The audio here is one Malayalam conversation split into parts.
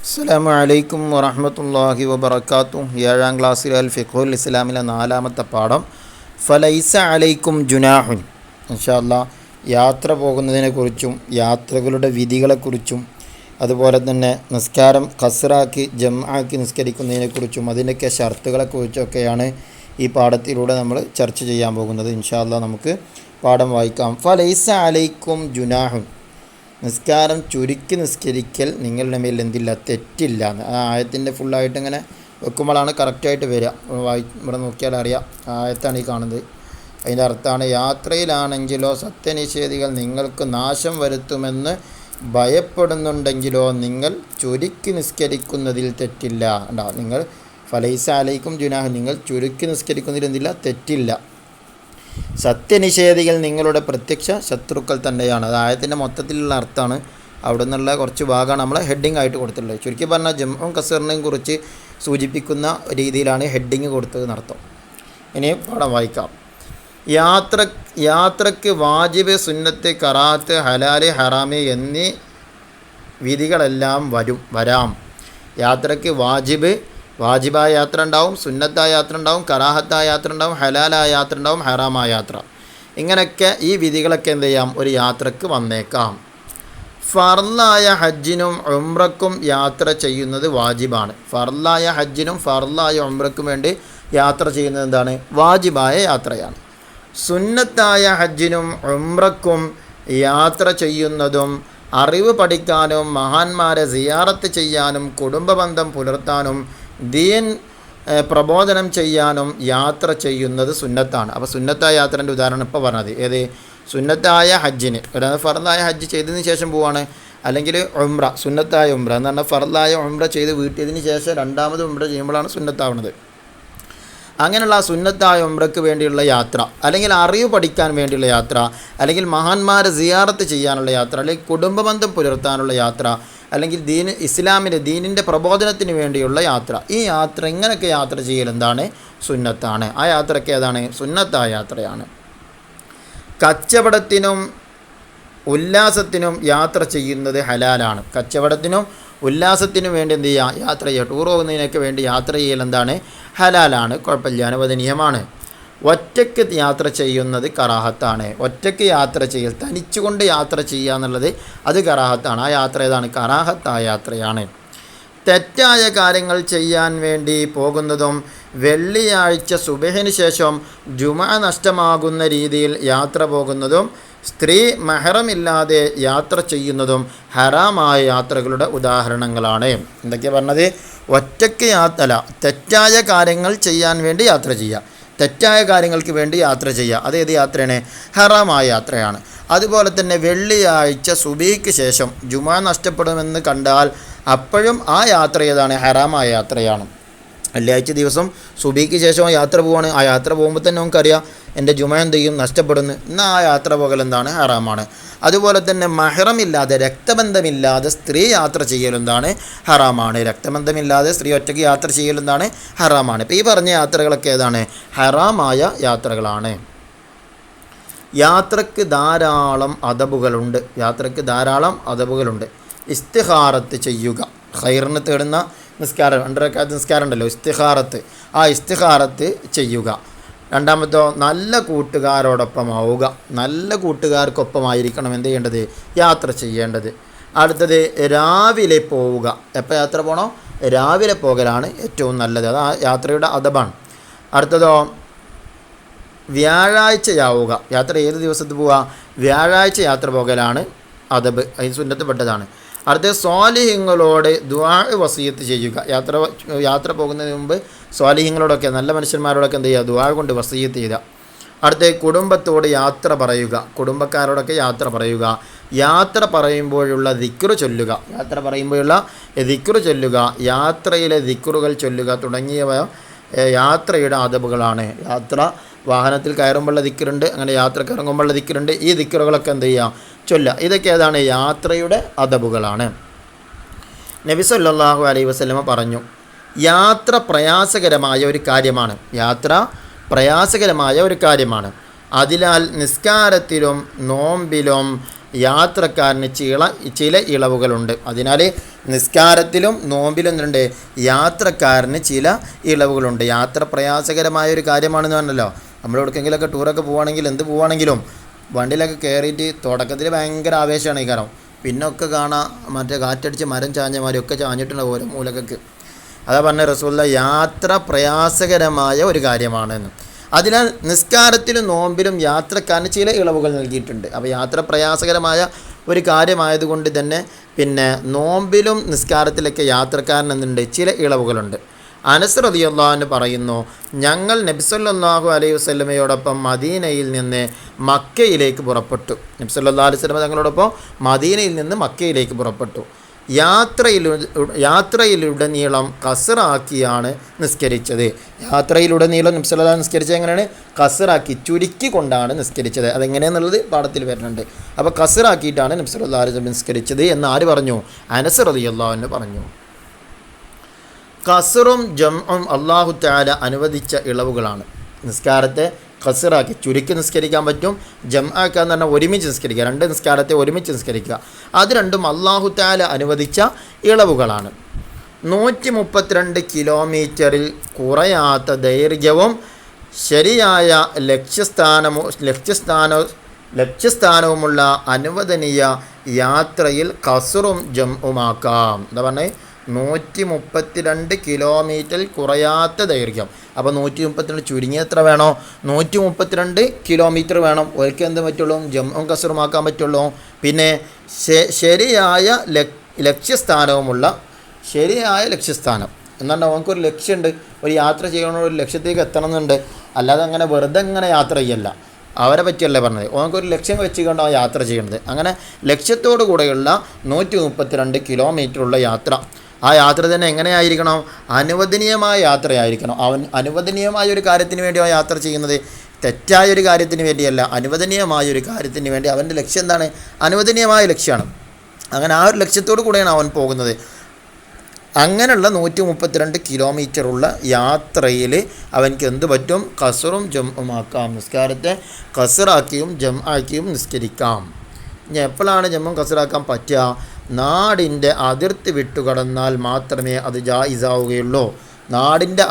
അസ്സലാമു അലൈക്കും വറഹ്മത്തുള്ളാഹി വബറകാതുഹു. 7ാം ക്ലാസ്സിലെ അൽ ഫിഖ്ഹുൽ ഇസ്ലാമിലെ 4ാമത്തെ പാഠം ഫലൈസ അലൈക്കും ജുനാഹുൻ. ഇൻഷാ അല്ലാഹ് യാത്ര പോകുന്നതിനെക്കുറിച്ചും യാത്രകളുടെ വിധികളെക്കുറിച്ചും അതുപോലെ തന്നെ നിസ്കാരം ഖസ്റാക്കി ജംആക്കി നിസ്കരിക്കുന്നതിനെക്കുറിച്ചും അതിൻ്റെയൊക്കെ ഷർത്തുകളെക്കുറിച്ചൊക്കെയാണ് ഈ പാഠത്തിലൂടെ നമ്മൾ ചർച്ച ചെയ്യാൻ പോകുന്നത്. ഇൻഷാ അല്ലാഹ് നമുക്ക് പാഠം വായിക്കാം. ഫലൈസ അലൈക്കും ജുനാഹുൻ, നിസ്കാരം ചുരുക്കി നിസ്കരിക്കൽ നിങ്ങളുടെ മേൽ എന്തില്ല, തെറ്റില്ല എന്ന്. ആ ആയത്തിൻ്റെ ഫുള്ളായിട്ട് ഇങ്ങനെ വെക്കുമ്പോഴാണ് കറക്റ്റായിട്ട് വരിക. ഇവിടെ നോക്കിയാൽ അറിയാം, ആയത്താണ് ഈ കാണുന്നത്. അതിൻ്റെ അർത്ഥമാണ്, യാത്രയിലാണെങ്കിലോ സത്യനിഷേധികൾ നിങ്ങൾക്ക് നാശം വരുത്തുമെന്ന് ഭയപ്പെടുന്നുണ്ടെങ്കിലോ നിങ്ങൾ ചുരുക്കി നിസ്കരിക്കുന്നതിൽ തെറ്റില്ല. ഉണ്ടാ, നിങ്ങൾ ഫലൈസ അലൈക്കും ജുനാഹ്, നിങ്ങൾ ചുരുക്കി നിസ്കരിക്കുന്നതിൽ എന്തില്ല, തെറ്റില്ല. സത്യനിഷേധികൾ നിങ്ങളുടെ പ്രത്യക്ഷ ശത്രുക്കൾ തന്നെയാണ്. അത് ആയത്തിൻ്റെ മൊത്തത്തിലുള്ള അർത്ഥമാണ്. അവിടെ നിന്നുള്ള കുറച്ച് ഭാഗമാണ് നമ്മൾ ഹെഡിങ് ആയിട്ട് കൊടുത്തിട്ടുള്ളത്. ചുരുക്കി പറഞ്ഞാൽ ജംഉം കസറിനെയും കുറിച്ച് സൂചിപ്പിക്കുന്ന രീതിയിലാണ് ഹെഡിങ് കൊടുത്തതെന്നർത്ഥം. ഇനി പാഠം വായിക്കാം. യാത്രക്ക് വാജിബ്, സുന്നത്ത്, കറാത്ത്, ഹലാല്, ഹറാമ് എന്നീ വിധികളെല്ലാം വരാം. യാത്രക്ക് വാജിബായ യാത്ര ഉണ്ടാവും, സുന്നത്തായ യാത്ര ഉണ്ടാവും, കറാഹത്തായ യാത്ര ഉണ്ടാവും, ഹലാലായ യാത്ര ഉണ്ടാവും, ഹറാമായ യാത്ര. ഇങ്ങനെയൊക്കെ ഈ വിധികളൊക്കെ എന്ത് ചെയ്യാം, ഒരു യാത്രക്ക് വന്നേക്കാം. ഫർലായ ഹജ്ജിനും ഉംറക്കും യാത്ര ചെയ്യുന്നത് വാജിബാണ്. ഫർലായ ഹജ്ജിനും ഫർലായ ഉംറക്കും വേണ്ടി യാത്ര ചെയ്യുന്നത് എന്താണ്, വാജിബായ യാത്രയാണ്. സുന്നത്തായ ഹജ്ജിനും ഉംറക്കും യാത്ര ചെയ്യുന്നതും അറിവ് പഠിക്കാനും മഹാന്മാരെ സിയാറത്ത് ചെയ്യാനും കുടുംബബന്ധം പുലർത്താനും ദീൻ പ്രബോധനം ചെയ്യാനും യാത്ര ചെയ്യുന്നത് സുന്നത്താണ്. അപ്പോൾ സുന്നത്തായ യാത്രേൻ്റെ ഉദാഹരണം ഇപ്പോൾ പറഞ്ഞത് ഏത്, സുന്നത്തായ ഹജ്ജിന് അതായത് ഫർദായ ഹജ്ജ് ചെയ്തതിന് ശേഷം പോവാണ്, അല്ലെങ്കിൽ ഉംറ സുന്നത്തായ ഉംറ എന്ന് പറഞ്ഞാൽ ഫർദായ ഉംറ ചെയ്ത് വീട്ടിയതിന് ശേഷം രണ്ടാമത് ഉംറ ചെയ്യുമ്പോഴാണ് സുന്നത്താവുന്നത്. അങ്ങനെയുള്ള സുന്നത്തായ ഉംറയ്ക്ക് വേണ്ടിയുള്ള യാത്ര, അല്ലെങ്കിൽ അറിവ് പഠിക്കാൻ വേണ്ടിയുള്ള യാത്ര, അല്ലെങ്കിൽ മഹാന്മാരെ സിയാറത്ത് ചെയ്യാനുള്ള യാത്ര, അല്ലെങ്കിൽ കുടുംബബന്ധം പുലർത്താനുള്ള യാത്ര, അല്ലെങ്കിൽ ദീനിൻ്റെ പ്രബോധനത്തിന് വേണ്ടിയുള്ള യാത്ര. ഈ യാത്ര ഇങ്ങനെയൊക്കെ യാത്ര ചെയ്യൽ എന്താണ്, സുന്നത്താണ്. ആ യാത്രയ്ക്ക് ഏതാണ്, സുന്നത്തായ യാത്രയാണ്. കച്ചവടത്തിനും ഉല്ലാസത്തിനും യാത്ര ചെയ്യുന്നത് ഹലാലാണ്. കച്ചവടത്തിനും ഉല്ലാസത്തിനും വേണ്ടി എന്ത് ചെയ്യുക, യാത്ര ചെയ്യുക. ടൂർ പോകുന്നതിനൊക്കെ വേണ്ടി യാത്ര ചെയ്യൽ എന്താണ്, ഹലാലാണ്, കുഴപ്പമില്ല, അനുവദനീയമാണ്. ഒറ്റയ്ക്ക് യാത്ര ചെയ്യുന്നത് കറാഹത്താണ്. ഒറ്റയ്ക്ക് യാത്ര ചെയ്യൽ, തനിച്ചുകൊണ്ട് യാത്ര ചെയ്യുക എന്നുള്ളത് അത് കറാഹത്താണ്. ആ യാത്ര ഏതാണ്, കറാഹത്തായ യാത്രയാണ്. തെറ്റായ കാര്യങ്ങൾ ചെയ്യാൻ വേണ്ടി പോകുന്നതും വെള്ളിയാഴ്ച സുബഹിന് ശേഷം ജുമഅ നഷ്ടമാകുന്ന രീതിയിൽ യാത്ര പോകുന്നതും സ്ത്രീ മെഹ്റമില്ലാതെ യാത്ര ചെയ്യുന്നതും ഹറാമായ യാത്രകളുടെ ഉദാഹരണങ്ങളാണ്. എന്തൊക്കെയാണ് പറഞ്ഞത്, ഒറ്റയ്ക്ക് തെറ്റായ കാര്യങ്ങൾ ചെയ്യാൻ വേണ്ടി യാത്ര ചെയ്യുക, തെറ്റായ കാര്യങ്ങൾക്ക് വേണ്ടി യാത്ര ചെയ്യുക, അതേത് യാത്രയാണ്, ഹറാമായ യാത്രയാണ്. അതുപോലെ തന്നെ വെള്ളിയാഴ്ച സുബഹിക്ക് ശേഷം ജുമഅ നഷ്ടപ്പെടുമെന്ന് കണ്ടാൽ അപ്പോഴും ആ യാത്ര ഏതാണ്, ഹറാമായ യാത്രയാണ്. വെള്ളിയാഴ്ച ദിവസം സുബഹിക്ക് ശേഷം യാത്ര പോവാണ്, ആ യാത്ര പോകുമ്പോൾ തന്നെ നമുക്കറിയാം എൻ്റെ ജുമഅ എന്ത് ചെയ്യും, നഷ്ടപ്പെടുന്നു. എന്നാൽ ആ യാത്ര പോകൽ എന്താണ്, ഹറാമാണ്. അതുപോലെ തന്നെ മഹ്റമില്ലാതെ, രക്തബന്ധമില്ലാതെ സ്ത്രീ യാത്ര ചെയ്യലെന്താണ്, ഹറാമാണ്. രക്തബന്ധമില്ലാതെ സ്ത്രീ ഒറ്റയ്ക്ക് യാത്ര ചെയ്യലെന്താണ്, ഹറാമാണ്. ഇപ്പോൾ ഈ പറഞ്ഞ യാത്രകളൊക്കെ ഏതാണ്, ഹറാമായ യാത്രകളാണ്. യാത്രക്ക് ധാരാളം അദബുകളുണ്ട്. ഇസ്തിഖാറത്ത് ചെയ്യുക, ഖൈറിന് തേടുന്ന നിസ്കാരം, 2 റക്അത്ത് നിസ്കാരം ഉണ്ടല്ലോ, ഇസ്തിഖാറത്ത്, ആ ഇസ്തിഖാറത്ത് ചെയ്യുക. രണ്ടാമത്തോ, നല്ല കൂട്ടുകാരോടൊപ്പമാവുക. നല്ല കൂട്ടുകാർക്കൊപ്പമായിരിക്കണം എന്ത് ചെയ്യേണ്ടത്, യാത്ര ചെയ്യേണ്ടത്. അടുത്തത്, രാവിലെ പോവുക. എപ്പോൾ യാത്ര പോകണോ, രാവിലെ പോകലാണ് ഏറ്റവും നല്ലത്. അത് ആ യാത്രയുടെ അദബാണ്. അടുത്തതോ, വ്യാഴാഴ്ചയാവുക. യാത്ര ഏത് ദിവസത്ത് പോവുക, വ്യാഴാഴ്ച യാത്ര പോകലാണ് അദബ്, അതിന് സുന്നത്തപ്പെട്ടതാണ്. അടുത്ത, സ്വാലിഹ്യങ്ങളോട് ദുആ വസിയത്ത് ചെയ്യുക. യാത്ര പോകുന്നതിന് മുമ്പ് സ്വാലിഹ്യങ്ങളോടൊക്കെ, നല്ല മനുഷ്യന്മാരോടൊക്കെ എന്ത് ചെയ്യുക, ദുആ കൊണ്ട് വസിയത്ത് ചെയ്യുക. അടുത്ത, കുടുംബത്തോട് യാത്ര പറയുക. കുടുംബക്കാരോടൊക്കെ യാത്ര പറയുക. യാത്ര പറയുമ്പോഴുള്ള ദിക്റ് ചൊല്ലുക. യാത്രയിലെ ദിക്റുകൾ ചൊല്ലുക തുടങ്ങിയവ യാത്രയുടെ അദബുകളാണ്. വാഹനത്തിൽ കയറുമ്പോഴുള്ള ദിക്റുണ്ട്, അങ്ങനെ യാത്രക്ക് ഇറങ്ങുമ്പോഴുള്ള ദിക്റുണ്ട്. ഈ ദിക്റുകളൊക്കെ എന്ത് ചെയ്യുക, ചൊല്ലുക. ഇതൊക്കെ ഏതാണ്, യാത്രയുടെ അദബുകളാണ്. നബി സല്ലല്ലാഹു അലൈഹി വസല്ലമ പറഞ്ഞു, യാത്ര പ്രയാസകരമായ ഒരു കാര്യമാണ്. അതിനാൽ നിസ്കാരത്തിലും നോമ്പിലും യാത്രക്കാരന് ചില ഇളവുകളുണ്ട്. അതിനാൽ നിസ്കാരത്തിലും നോമ്പിലും എന്തുണ്ട്? യാത്രക്കാരന് ചില ഇളവുകളുണ്ട്. യാത്ര പ്രയാസകരമായൊരു കാര്യമാണെന്ന് പറഞ്ഞല്ലോ. നമ്മൾ എവിടെയെങ്കിലുമൊക്കെ ടൂറൊക്കെ പോവുകയാണെങ്കിൽ എന്ത് പോവുകയാണെങ്കിലും വണ്ടിയിലൊക്കെ കയറിയിട്ട് തുടക്കത്തിൽ ഭയങ്കര ആവേശമാണ് ഈ കാരണം. പിന്നൊക്കെ കാണാം മറ്റേ കാറ്റടിച്ച് മരം ചാഞ്ഞമാരൊക്കെ ചാഞ്ഞിട്ടുണ്ടാവും ഓരോ മൂലക്കൊക്കെ. അതാ പറഞ്ഞ റസൂലുള്ളാഹി യാത്ര പ്രയാസകരമായ ഒരു കാര്യമാണെന്ന്. അതിനാൽ നിസ്കാരത്തിലും നോമ്പിലും യാത്രക്കാരന് ചില ഇളവുകൾ നൽകിയിട്ടുണ്ട്. അപ്പോൾ യാത്ര പ്രയാസകരമായ ഒരു കാര്യമായതുകൊണ്ട് തന്നെ പിന്നെ നോമ്പിലും നിസ്കാരത്തിലൊക്കെ യാത്രക്കാരൻ എന്തുണ്ട്? ചില ഇളവുകളുണ്ട്. അനസ് റളിയല്ലാഹു അൻഹു പറയുന്നു, ഞങ്ങൾ നബി സല്ലല്ലാഹു അലൈഹി വസല്ലമയോടൊപ്പം മദീനയിൽ നിന്ന് മക്കയിലേക്ക് പുറപ്പെട്ടു. നബി സല്ലല്ലാഹു അലൈഹി വസല്ലമ തങ്ങളോടൊപ്പം മദീനയിൽ നിന്ന് മക്കയിലേക്ക് പുറപ്പെട്ടു. യാത്രയിലുടനീളം ഖസ്റാക്കിയാണ് നിസ്കരിച്ചത്. യാത്രയിലുടനീളം നബി സല്ലല്ലാഹു അലൈഹി വസല്ലം നിസ്കരിച്ചത് എങ്ങനെയാണ്? ഖസ്റാക്കി, ചുരുക്കി കൊണ്ടാണ് നിസ്കരിച്ചത്. അതെങ്ങനെയാണെന്നുള്ളത് പാഠത്തിൽ വരുന്നുണ്ട്. അപ്പോൾ ഖസ്റാക്കിയിട്ടാണ് നബി സല്ലല്ലാഹു അലൈഹി വസല്ലം നിസ്കരിച്ചത് എന്ന് ആര് പറഞ്ഞു? അനസ് റളിയല്ലാഹു അൻഹു പറഞ്ഞു. ഖസ്റും ജംഉം അല്ലാഹു തആല അനുവദിച്ച ഇളവുകളാണ്. നിസ്കാരത്തെ ഖസ്റാക്കി ചുരുക്കി നിസ്കരിക്കാൻ പറ്റും. ജംആക്കുക എന്ന് പറഞ്ഞാൽ ഒരുമിച്ച് നിസ്കരിക്കുക, രണ്ട് നിസ്കാരത്തെ ഒരുമിച്ച് നിസ്കരിക്കുക. അത് രണ്ടും അല്ലാഹു തആല അനുവദിച്ച ഇളവുകളാണ്. 132 കിലോമീറ്ററിൽ കുറയാത്ത ദൈർഘ്യവും ശരിയായ ലക്ഷ്യസ്ഥാനവുമുള്ള അനുവദനീയ യാത്രയിൽ ഖസ്റും ജംഉമാക്കാം. എന്താ പറഞ്ഞത്? 132 കിലോമീറ്ററിൽ കുറയാത്ത ദൈർഘ്യം. അപ്പോൾ 132 ചുരുങ്ങിയ എത്ര വേണോ? 132 കിലോമീറ്റർ വേണം. ഒരിക്കൽ എന്ത് പറ്റുള്ളൂ? ജംഉം ഖസ്റുമാക്കാൻ പറ്റുള്ളൂ. പിന്നെ ശരിയായ ലക്ഷ്യസ്ഥാനവുമുള്ള ലക്ഷ്യസ്ഥാനം എന്നാണ്. നമുക്കൊരു ലക്ഷ്യമുണ്ട്, ഒരു യാത്ര ചെയ്യണ ഒരു ലക്ഷ്യത്തേക്ക് എത്തണമെന്നുണ്ട്. അല്ലാതെ അങ്ങനെ വെറുതെ ഇങ്ങനെ യാത്ര ചെയ്യല്ല, അവരെ പറ്റിയല്ലേ പറഞ്ഞത്. നമുക്കൊരു ലക്ഷ്യം വെച്ചുകൊണ്ടാണ് യാത്ര ചെയ്യേണ്ടത്. അങ്ങനെ ലക്ഷ്യത്തോടു കൂടെയുള്ള 132 കിലോമീറ്ററുള്ള യാത്ര. ആ യാത്ര തന്നെ എങ്ങനെയായിരിക്കണം? അനുവദനീയമായ യാത്രയായിരിക്കണം. അനുവദനീയമായ ഒരു കാര്യത്തിന് വേണ്ടിയാണ് യാത്ര ചെയ്യുന്നത്, തെറ്റായൊരു കാര്യത്തിന് വേണ്ടിയല്ല. അനുവദനീയമായ ഒരു കാര്യത്തിന് വേണ്ടി അവൻ്റെ ലക്ഷ്യം എന്താണ്? അനുവദനീയമായ ലക്ഷ്യമാണ്. അങ്ങനെ ആ ഒരു ലക്ഷ്യത്തോടു കൂടെയാണ് അവൻ പോകുന്നത്. അങ്ങനെയുള്ള 132 കിലോമീറ്ററുള്ള യാത്രയിൽ അവനക്ക് എന്ത് പറ്റും? ഖസ്റും ജംഉമാക്കാം. നിസ്കാരത്തെ ഖസ്റാക്കിയും ജംആക്കിയും നിസ്കരിക്കാം. ഇനി എപ്പോഴാണ് ജംഉം ഖസ്റാക്കാൻ പറ്റുക? നാടിൻ്റെ അതിർത്തി വിട്ടുകടന്നാൽ മാത്രമേ അത് ജായിസാവുകയുള്ളൂ. നാടിൻ്റെ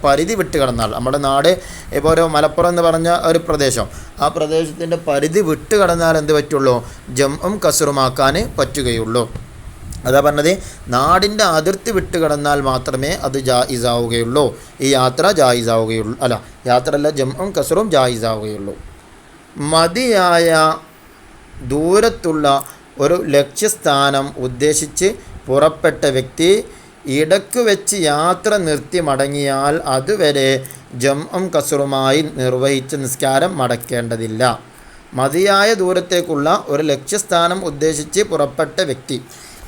പരിധി വിട്ടുകടന്നാൽ, നമ്മുടെ നാട് ഇപ്പോൾ ഒരു മലപ്പുറം എന്ന് പറഞ്ഞ ഒരു പ്രദേശം, ആ പ്രദേശത്തിൻ്റെ പരിധി വിട്ടുകടന്നാൽ എന്ത് പറ്റുള്ളൂ? ജംഉം ഖസ്റുമാക്കാൻ പറ്റുകയുള്ളൂ. അതാ പറഞ്ഞത്, നാടിൻ്റെ അതിർത്തി വിട്ടുകടന്നാൽ മാത്രമേ അത് ജായിസാവുകയുള്ളൂ, ഈ യാത്ര ജായിസാവുകയുള്ളൂ. യാത്രയല്ല, ജംഉം ഖസ്റും ജായിസാവുകയുള്ളൂ. മതിയായ ദൂരത്തുള്ള ഒരു ലക്ഷ്യസ്ഥാനം ഉദ്ദേശിച്ച് പുറപ്പെട്ട വ്യക്തി ഇടയ്ക്ക് വെച്ച് യാത്ര നിർത്തി മടങ്ങിയാൽ അതുവരെ ജംഉം ഖസ്റുമായി നിർവഹിച്ച നിസ്കാരം മടക്കേണ്ടതില്ല. മതിയായ ദൂരത്തേക്കുള്ള ഒരു ലക്ഷ്യസ്ഥാനം ഉദ്ദേശിച്ച് പുറപ്പെട്ട വ്യക്തി,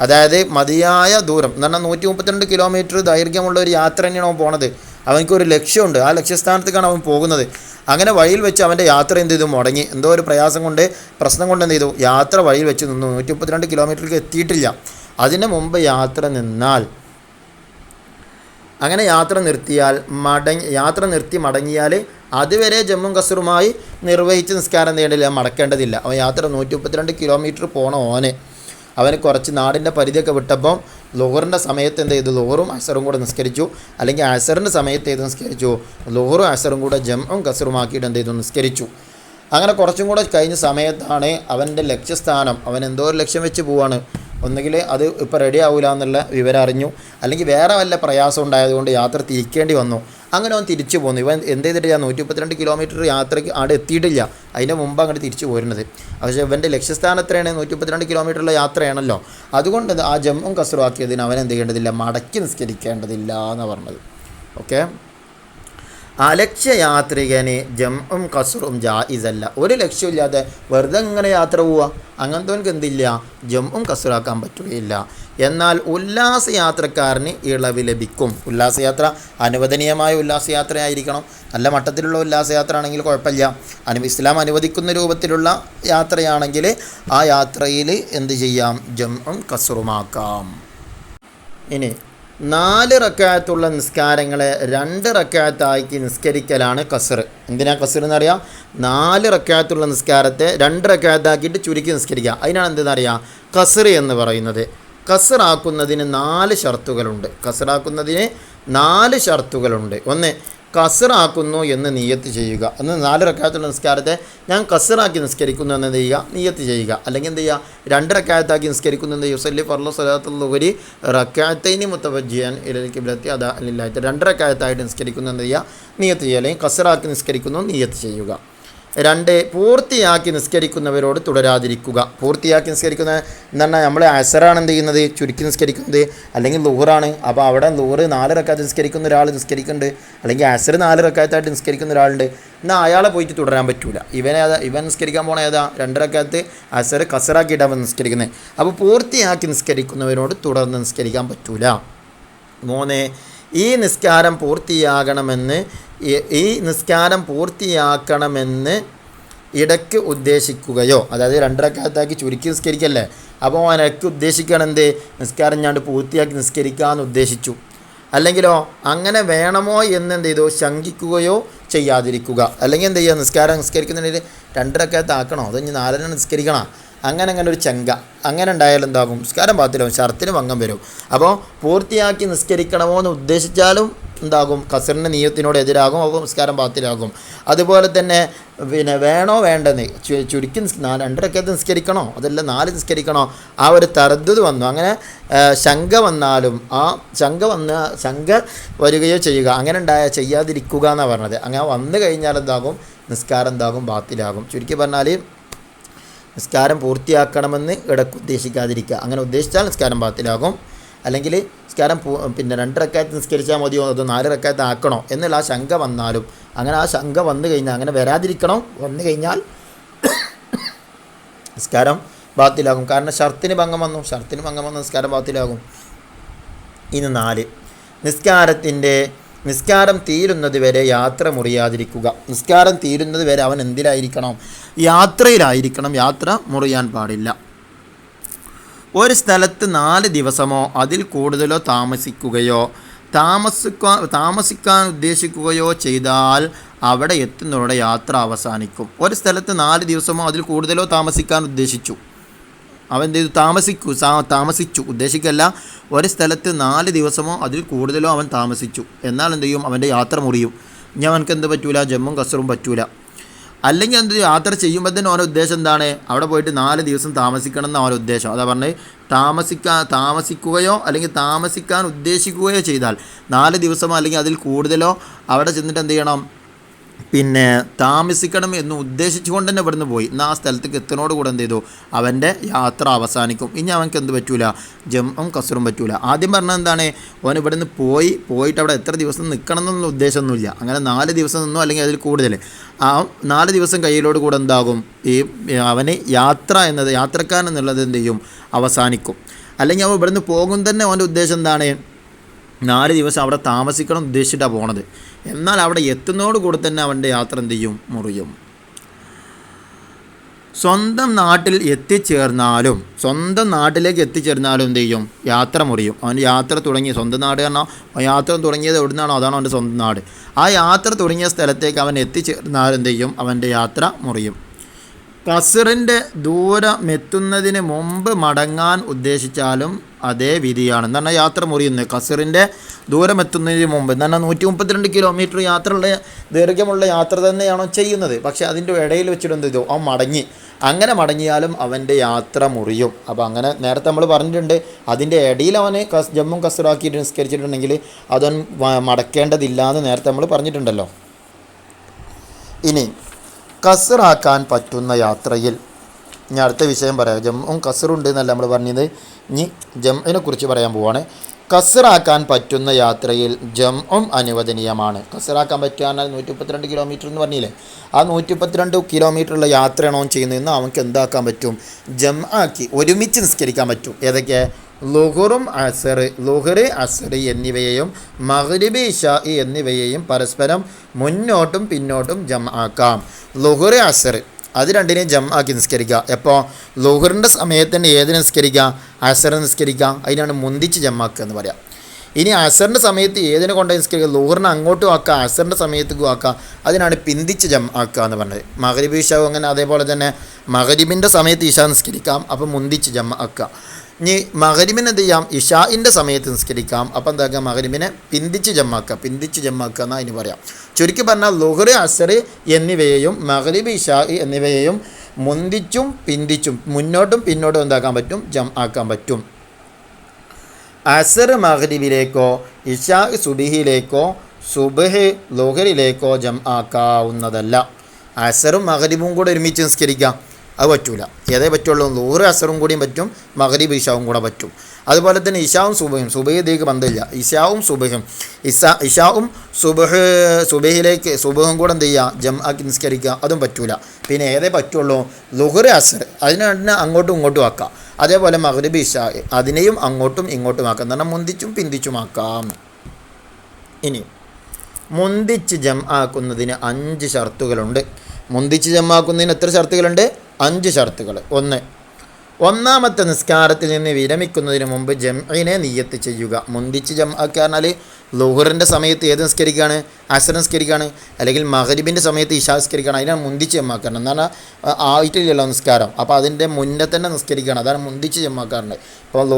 അതായത് മതിയായ ദൂരം എന്ന് പറഞ്ഞാൽ 132 കിലോമീറ്റർ ദൈർഘ്യമുള്ള ഒരു യാത്ര തന്നെയാണ് അവൻ പോണത്. അവനക്കൊരു ലക്ഷ്യമുണ്ട്, ആ ലക്ഷ്യസ്ഥാനത്തേക്കാണ് അവൻ പോകുന്നത്. അങ്ങനെ വഴിയിൽ വെച്ച് അവൻ്റെ യാത്ര എന്ത് ചെയ്തു? മുടങ്ങി. എന്തോ ഒരു പ്രയാസം കൊണ്ട്, പ്രശ്നം കൊണ്ട് എന്ത് ചെയ്തു? യാത്ര വഴിയിൽ വെച്ച് നിന്നു. 132 കിലോമീറ്ററിലേക്ക് എത്തിയിട്ടില്ല. അതിന് മുമ്പ് യാത്ര നിന്നാൽ, അങ്ങനെ യാത്ര നിർത്തി മടങ്ങിയാൽ അതുവരെ ജമ്മും ഖസ്റുമായി നിർവഹിച്ച് നിസ്കാരം നേടില്ല, മടക്കേണ്ടതില്ല. അവൻ യാത്ര 132 കിലോമീറ്റർ പോണ അവന് കുറച്ച് നാടിൻ്റെ പരിധിയൊക്കെ വിട്ടപ്പോൾ ളുഹറിൻ്റെ സമയത്ത് എന്ത് ചെയ്തു? ളുഹറും അസറും കൂടെ നിസ്കരിച്ചു. അല്ലെങ്കിൽ അസറിൻ്റെ സമയത്ത് ഏത് നിസ്കരിച്ചു? ളുഹറും അസറും കൂടെ ജംഉം ഖസ്റുമാക്കിയിട്ട് എന്ത് ചെയ്തു? നിസ്കരിച്ചു. അങ്ങനെ കുറച്ചും കൂടെ കഴിഞ്ഞ സമയത്താണ് അവൻ്റെ ലക്ഷ്യസ്ഥാനം, അവൻ എന്തോ ഒരു ലക്ഷ്യം വെച്ച് പോവാണ്. ഒന്നുകിൽ അത് ഇപ്പോൾ റെഡി ആവില്ല എന്നുള്ള വിവരം അറിഞ്ഞു, അല്ലെങ്കിൽ വേറെ വല്ല പ്രയാസം ഉണ്ടായതുകൊണ്ട് യാത്ര തിരിക്കേണ്ടി വന്നു. അങ്ങനെ അവൻ തിരിച്ചു പോന്നു. ഇവൻ എന്ത് ചെയ്തിട്ട് 132 കിലോമീറ്റർ യാത്രയ്ക്ക് അവിടെ എത്തിയിട്ടില്ല, അതിൻ്റെ മുമ്പ് അങ്ങോട്ട് തിരിച്ചു പോരുന്നത്. പക്ഷേ ഇവൻ്റെ ലക്ഷ്യസ്ഥാനം എത്രയാണ്? 132 കിലോമീറ്ററുള്ള യാത്രയാണല്ലോ. അതുകൊണ്ട് ആ ജംഉം ഖസ്റും ആക്കിയതിന് അവൻ എന്ത് ചെയ്യേണ്ടതില്ല? മടക്കി നിസ്കരിക്കേണ്ടതില്ല എന്നാണ് പറഞ്ഞത്. ഓക്കെ, അലക്ഷ്യയാത്രികന് ജംഉം ഖസ്റും ജായിസല്ല. ഒരു ലക്ഷ്യമില്ലാതെ വെറുതെ ഇങ്ങനെ യാത്ര പോവുക, അങ്ങനത്തവനക്ക് എന്തില്ല? ജംഉം ഖസ്റാക്കാൻ പറ്റുകയില്ല. എന്നാൽ ഉല്ലാസയാത്രക്കാരന് ഇളവ് ലഭിക്കും. ഉല്ലാസയാത്ര അനുവദനീയമായ ഉല്ലാസയാത്രയായിരിക്കണം. നല്ല മട്ടത്തിലുള്ള ഉല്ലാസയാത്ര ആണെങ്കിൽ കുഴപ്പമില്ല. ഇസ്ലാം അനുവദിക്കുന്ന രൂപത്തിലുള്ള യാത്രയാണെങ്കിൽ ആ യാത്രയിൽ എന്ത് ചെയ്യാം? ജംഉം ഖസ്റുമാക്കാം. ഇനി 4 റക്അത്തുള്ള നിസ്കാരങ്ങളെ 2 റക്അത്താക്കി നിസ്കരിക്കലാണ് ഖസ്ർ. എന്തിനാ ഖസ്ർ എന്നറിയാം? 4 റക്അത്തുള്ള നിസ്കാരത്തെ 2 റക്അത്താക്കിയിട്ട് ചുരുക്കി നിസ്കരിക്കുക. അതിനാണ് എന്തെന്നറിയാം ഖസ്ർ എന്ന് പറയുന്നത്. ഖസ്റാക്കുന്നതിന് 4 ഷർത്തുകളുണ്ട്. ഖസ്റാക്കുന്നതിന് 4 ഷർത്തുകളുണ്ട്. ഒന്ന്, ഖസ്റാക്കുന്നു എന്ന് നിയ്യത്ത് ചെയ്യുക. അന്ന് 4 റക്അത്തുള്ള നിസ്കാരത്തെ ഞാൻ ഖസ്റാക്കി നിസ്കരിക്കുന്നു എന്ന് എന്ത് ചെയ്യുക? നിയ്യത്ത് ചെയ്യുക. അല്ലെങ്കിൽ എന്ത് ചെയ്യുക? 2 റക്അത്താക്കി നിസ്കരിക്കുന്നു എന്ന് യുസല്ലി ഫർളു സ്വലാത്തുൽ ളുഹരി റക്അത്തൈനി മുതവജ്ജിയൻ ഇലൽ ഖിബ്ലത്തി അദാ ലില്ലാഹി. 2 റക്അത്തായിട്ട് നിസ്കരിക്കുന്നു എന്ന് ചെയ്യുക? നിയ്യത്ത് ചെയ്യുക. അല്ലെങ്കിൽ ഖസ്റാക്കി നിസ്കരിക്കുന്നു നിയ്യത്ത് ചെയ്യുക. 2, പൂർത്തിയാക്കി നിസ്കരിക്കുന്നവരോട് തുടരാതിരിക്കുക. പൂർത്തിയാക്കി നിസ്കരിക്കുന്ന എന്ന് പറഞ്ഞാൽ നമ്മൾ അസറാണ് എന്ത് ചെയ്യുന്നത്? ചുരുക്കി നിസ്കരിക്കുന്നത്. അല്ലെങ്കിൽ ളുഹറാണ്. അപ്പോൾ അവിടെ ളുഹർ 4 റക്അത്ത് നിസ്കരിക്കുന്ന ഒരാൾ നിസ്കരിക്കുന്നുണ്ട്. അല്ലെങ്കിൽ അസർ 4 റക്അത്തായിട്ട് നിസ്കരിക്കുന്ന ഒരാളുണ്ട്. എന്നാൽ അയാളെ പോയിട്ട് തുടരാൻ പറ്റൂല. ഇവൻ നിസ്കരിക്കാൻ പോണ ഏതാ? 2 റക്അത്ത് അസർ ഖസ്റാക്കിയിട്ടാണ് നിസ്കരിക്കുന്നത്. അപ്പോൾ പൂർത്തിയാക്കി നിസ്കരിക്കുന്നവരോട് തുടർന്ന് നിസ്കരിക്കാൻ പറ്റൂല. 3, ഈ നിസ്കാരം പൂർത്തിയാക്കണമെന്ന് ഇടയ്ക്ക് ഉദ്ദേശിക്കുകയോ, അതായത് 2 റക്അത്താക്കി ചുരുക്കി നിസ്കരിക്കല്ലേ, അപ്പോൾ ഇടയ്ക്ക് ഉദ്ദേശിക്കണം എന്ത്? നിസ്കാരം ഞാൻ പൂർത്തിയാക്കി നിസ്കരിക്കാമെന്ന് ഉദ്ദേശിച്ചു. അല്ലെങ്കിലോ അങ്ങനെ വേണമോ എന്ന് എന്ത് ചെയ്തു? ശങ്കിക്കുകയോ ചെയ്യാതിരിക്കുക. അല്ലെങ്കിൽ എന്ത് ചെയ്യുക? നിസ്കരിക്കുന്നുണ്ടെങ്കിൽ 2 റക്അത്താക്കണോ അതോ ഇനി 4 നിസ്കരിക്കണോ? അങ്ങനെ ഒരു ചങ്ക അങ്ങനെ ഉണ്ടായാലും എന്താകും? നിസ്കാരം ബാത്തിലാവും, ഷർത്തിന് ഭംഗം വരും. അപ്പോൾ പൂർത്തിയാക്കി നിസ്കരിക്കണമോ എന്ന് ഉദ്ദേശിച്ചാലും എന്താകും? ഖസ്റിൻ്റെ നിയ്യത്തിനോട് എതിരാകും. അപ്പോൾ നിസ്കാരം ബാത്തിലാകും. അതുപോലെ തന്നെ വേണോ വേണ്ടെന്ന് ചുരുക്കി 2 റക്അത്ത് നിസ്കരിക്കണോ അതല്ല 4 നിസ്കരിക്കണോ, ആ ഒരു തർദ്ദുദ് വന്നു. അങ്ങനെ ശങ്ക വന്നാലും ആ ശങ്ക വരികയോ ചെയ്യുക. അങ്ങനെ ചെയ്യാതിരിക്കുക എന്നാണ് പറഞ്ഞത്. അങ്ങനെ വന്നു കഴിഞ്ഞാൽ എന്താകും? നിസ്കാരം എന്താകും? ബാത്തിലാകും. ചുരുക്കി പറഞ്ഞാൽ നിസ്കാരം പൂർത്തിയാക്കണമെന്ന് ഇടയ്ക്ക് ഉദ്ദേശിക്കാതിരിക്കുക. അങ്ങനെ ഉദ്ദേശിച്ചാൽ നിസ്കാരം ബാത്തിലാകും. അല്ലെങ്കിൽ നിസ്കാരം 2 റക്അത്ത് നിസ്കരിച്ചാൽ മതിയോ അതോ 4 റക്അത്ത് ആക്കണോ എന്നുള്ള ആ ശങ്ക വന്നാലും, അങ്ങനെ ആ ശങ്ക വന്നു കഴിഞ്ഞാൽ, അങ്ങനെ വരാതിരിക്കണം, വന്നു കഴിഞ്ഞാൽ നിസ്കാരം ബാത്തിലാകും. കാരണം ഷർത്തിന് ഭംഗം വന്നു നിസ്കാരം ബാത്തിലാകും. ഇനി 4, നിസ്കാരം തീരുന്നത് വരെ യാത്ര മുറിയാതിരിക്കുക. നിസ്കാരം തീരുന്നത് വരെ അവൻ എന്തിലായിരിക്കണം? യാത്രയിലായിരിക്കണം. യാത്ര മുറിയാൻ പാടില്ല. ഒരു സ്ഥലത്ത് 4 ദിവസമോ അതിൽ കൂടുതലോ താമസിക്കാൻ ഉദ്ദേശിക്കുകയോ ചെയ്താൽ അവിടെ എത്തുന്നതോടെ യാത്ര അവസാനിക്കും. ഒരു സ്ഥലത്ത് 4 ദിവസമോ അതിൽ കൂടുതലോ താമസിക്കാൻ ഉദ്ദേശിച്ചു. അവൻ എന്ത് ചെയ്തു? താമസിച്ചു ഉദ്ദേശിക്കല്ല. ഒരു സ്ഥലത്ത് 4 ദിവസമോ അതിൽ കൂടുതലോ അവൻ താമസിച്ചു. എന്നാൽ എന്ത് ചെയ്യും? അവൻ്റെ യാത്ര മുറിയും. ഇനി അവനക്ക് എന്ത് പറ്റൂല? ജമ്മും ഖസ്റും പറ്റൂല. അല്ലെങ്കിൽ എന്ത് യാത്ര ചെയ്യുമ്പോൾ തന്നെ അവൻ്റെ ഉദ്ദേശം എന്താണ്? അവിടെ പോയിട്ട് 4 ദിവസം താമസിക്കണം എന്ന് അവൻ്റെ ഉദ്ദേശം. അതാ പറഞ്ഞ് താമസിക്കുകയോ അല്ലെങ്കിൽ താമസിക്കാൻ ഉദ്ദേശിക്കുകയോ ചെയ്താൽ 4 ദിവസമോ അല്ലെങ്കിൽ അതിൽ കൂടുതലോ അവിടെ ചെന്നിട്ട് എന്ത് ചെയ്യണം? താമസിക്കണം എന്ന് ഉദ്ദേശിച്ചുകൊണ്ട് തന്നെ ഇവിടുന്ന് പോയി. എന്നാൽ ആ സ്ഥലത്തേക്ക് എത്തുന്നതോട് കൂടെ എന്ത് ചെയ്തു? അവൻ്റെ യാത്ര അവസാനിക്കും. ഇനി അവൻക്ക് എന്ത് പറ്റൂല? ജമ്മും ഖസ്റും പറ്റൂല. ആദ്യം പറഞ്ഞത് എന്താണ്? അവൻ ഇവിടുന്ന് പോയിട്ട് അവിടെ എത്ര ദിവസം നിൽക്കണം എന്നുള്ള ഉദ്ദേശമൊന്നുമില്ല. അങ്ങനെ 4 ദിവസം നിന്നോ അല്ലെങ്കിൽ അതിൽ കൂടുതൽ ആ 4 ദിവസം കയ്യിലോട് കൂടെ എന്താകും? അവന് യാത്രക്കാരൻ എന്നുള്ളത് എന്ത് ചെയ്യും? അവസാനിക്കും. അല്ലെങ്കിൽ അവൻ ഇവിടുന്ന് പോകും തന്നെ അവൻ്റെ ഉദ്ദേശം എന്താണ്? 4 ദിവസം അവിടെ താമസിക്കണം ഉദ്ദേശിച്ചിട്ടാണ് പോണത്. എന്നാൽ അവിടെ എത്തുന്നതോട് കൂടെ തന്നെ അവൻ്റെ യാത്ര എന്ത് ചെയ്യും? മുറിയും. സ്വന്തം നാട്ടിലേക്ക് എത്തിച്ചേർന്നാലും എന്ത് ചെയ്യും? യാത്ര മുറിയും. അവൻ യാത്ര തുടങ്ങി, സ്വന്തം നാട് കാരണം യാത്ര തുടങ്ങിയത് എവിടുന്നാണോ അതാണ് അവൻ്റെ സ്വന്തം നാട്. ആ യാത്ര തുടങ്ങിയ സ്ഥലത്തേക്ക് അവൻ എത്തിച്ചേർന്നാലും എന്ത് ചെയ്യും? അവൻ്റെ യാത്ര മുറിയും. ഖസ്റിൻ്റെ ദൂരമെത്തുന്നതിന് മുമ്പ് മടങ്ങാൻ ഉദ്ദേശിച്ചാലും അതേ വിധിയാണ്. എന്ന് പറഞ്ഞാൽ യാത്ര മുറിയുന്നത് ഖസ്റിൻ്റെ ദൂരമെത്തുന്നതിന് മുമ്പ് എന്ന് പറഞ്ഞാൽ 132 കിലോമീറ്റർ ദൈർഘ്യമുള്ള യാത്ര തന്നെയാണോ ചെയ്യുന്നത്. പക്ഷേ അതിൻ്റെ ഇടയിൽ വെച്ചിട്ട് എന്ത് ചെയ്തു? അവൻ അങ്ങനെ മടങ്ങിയാലും അവൻ്റെ യാത്ര മുറിയും. അപ്പോൾ അങ്ങനെ നേരത്തെ നമ്മൾ പറഞ്ഞിട്ടുണ്ട്, അതിൻ്റെ ഇടയിൽ അവന് ജമ്മും ഖസ്റാക്കിയിട്ട് നിസ്കരിച്ചിട്ടുണ്ടെങ്കിൽ അതവൻ മടക്കേണ്ടതില്ല എന്ന് നേരത്തെ നമ്മൾ പറഞ്ഞിട്ടുണ്ടല്ലോ. ഇനി ഖസ്റാക്കാൻ പറ്റുന്ന യാത്രയിൽ ഞാൻ അടുത്ത വിഷയം പറയാം. ജമ്മും ഖസ്റുണ്ട് എന്നല്ല നമ്മൾ പറഞ്ഞത്. ഇനി ജമ്മിനെ കുറിച്ച് പറയാൻ പോവാണ്. ഖസ്റാക്കാൻ പറ്റുന്ന യാത്രയിൽ ജമ്മും അനുവദനീയമാണ്. ഖസ്റാക്കാൻ പറ്റുക 132 കിലോമീറ്റർ എന്ന് പറഞ്ഞില്ലേ, ആ 132 കിലോമീറ്ററുള്ള യാത്രയാണോ ചെയ്യുന്നതെന്ന് അവർക്ക് എന്താക്കാൻ പറ്റും? ജംആക്കി ഒരുമിച്ച് നിസ്കരിക്കാൻ പറ്റും. ഏതൊക്കെ? ളുഹർ അസർ എന്നിവയെയും മഗ്രിബ് ഇശാഇ എന്നിവയെയും പരസ്പരം മുന്നോട്ടും പിന്നോട്ടും ജംആക്കാം. ളുഹർ അസർ അത് രണ്ടിനെയും ജംആക്കി നിസ്കരിക്കുക. എപ്പോൾ? ളുഹറിൻ്റെ സമയത്ത് തന്നെ ഏതിനെ നിസ്കരിക്കുക? അസർ നിസ്കരിക്കുക. അതിനാണ് മുന്തിച്ച് ജംആക്കുക എന്ന് പറയാം. ഇനി അസറിൻ്റെ സമയത്ത് ഏതിനെ കൊണ്ടുപോയി നിസ്കരിക്കുക? ലുഹറിനെ അങ്ങോട്ടും ആക്കുക, അസറിൻ്റെ സമയത്തേക്കും ആക്കുക. അതിനാണ് പിന്തിച്ച് ആക്കുക എന്ന് പറഞ്ഞത്. മഗ്രിബ് ഇശാവും അങ്ങനെ. അതേപോലെ തന്നെ മഗ്രിബിൻ്റെ സമയത്ത് ഇശാ നിസ്കരിക്കാം, അപ്പോൾ മുന്തിച്ച് ആക്കുക. ഇനി മഗ്രിബിന് എന്ത് ചെയ്യാം? ഇശാഇൻ്റെ സമയത്ത് നിസ്കരിക്കാം, അപ്പോൾ എന്താക്കുക? മഗ്രിബിനെ പിന്തിച്ച് ആക്കുക എന്ന് അതിന് പറയാം. ചുരുക്കി പറഞ്ഞാൽ ലുഹർ, അസർ എന്നിവയെയും മഗ്രിബ്, ഇശാ എന്നിവയെയും മുന്തിച്ചും പിന്തിച്ചും മുന്നോട്ടും പിന്നോട്ടും എന്താക്കാൻ പറ്റും? ആക്കാൻ പറ്റും. അസർ മഗ്രിബിലേക്കോ ഇശാ സുബഹിയിലേക്കോ സുബഹ് ലുഹറിലേക്കോ ആക്കാവുന്നതല്ല. അസറും മഗ്രിബും കൂടെ ഒരുമിച്ച് നിസ്കരിക്കാം, അത് പറ്റൂല. ഏതേ പറ്റുള്ളൂ? ലുഹർ അസറും കൂടിയും പറ്റും, മഗ്രിബ് ഇശാവും കൂടെ പറ്റും. അതുപോലെ തന്നെ ഇശാവും സുബഹും, സുബഹിലേക്ക് ബന്ധമില്ല. ഇശാവും സുബഹും, ഇശാവും സുബഹിലേക്ക് സുബഹും കൂടെ എന്ത് ചെയ്യുക? ആക്കി നിസ്കരിക്കുക, അതും പറ്റൂല. പിന്നെ ഏതേ പറ്റുള്ളൂ? ലുഹർ അസർ, അതിനെ അങ്ങോട്ടും ഇങ്ങോട്ടും ആക്കാം. അതേപോലെ മഗ്രിബ് ഇശാ അതിനെയും അങ്ങോട്ടും ഇങ്ങോട്ടും ആക്കാം, എന്ന് പറഞ്ഞാൽ മുന്തിച്ചും പിന്തിച്ചും ആക്കാം. ഇനി മുന്തിച്ച് ആക്കുന്നതിന് 5 ഷർത്തുകളുണ്ട്. മുന്തിച്ച് ആക്കുന്നതിന് എത്ര ഷർത്തുകളുണ്ട്? 5 ഷർത്തുകൾ. ഒന്നാമത്തെ നിസ്കാരത്തിൽ നിന്ന് വിരമിക്കുന്നതിന് മുമ്പ് ജംഇനെ നിയ്യത്ത് ചെയ്യുക. മുന്തിച്ച് ആക്കുക പറഞ്ഞാൽ ലുഹറിൻ്റെ സമയത്ത് ഏത് നിസ്കരിക്കുകയാണ്? അസർ നിസ്കരിക്കുകയാണ്, അല്ലെങ്കിൽ മഗ്രിബിൻ്റെ സമയത്ത് ഇശാ നിസ്കരിക്കുകയാണ്. അതിനാണ് മുന്തിച്ച് ജമാക്കാറുണ്ട്. എന്ന് പറഞ്ഞാൽ ആയിട്ടില്ലല്ലോ നിസ്കാരം, അപ്പോൾ അതിൻ്റെ മുന്നേ തന്നെ നിസ്കരിക്കുകയാണ്, അതാണ് മുന്തിച്ച് ജമാക്കാറുണ്ട്. ഇപ്പോൾ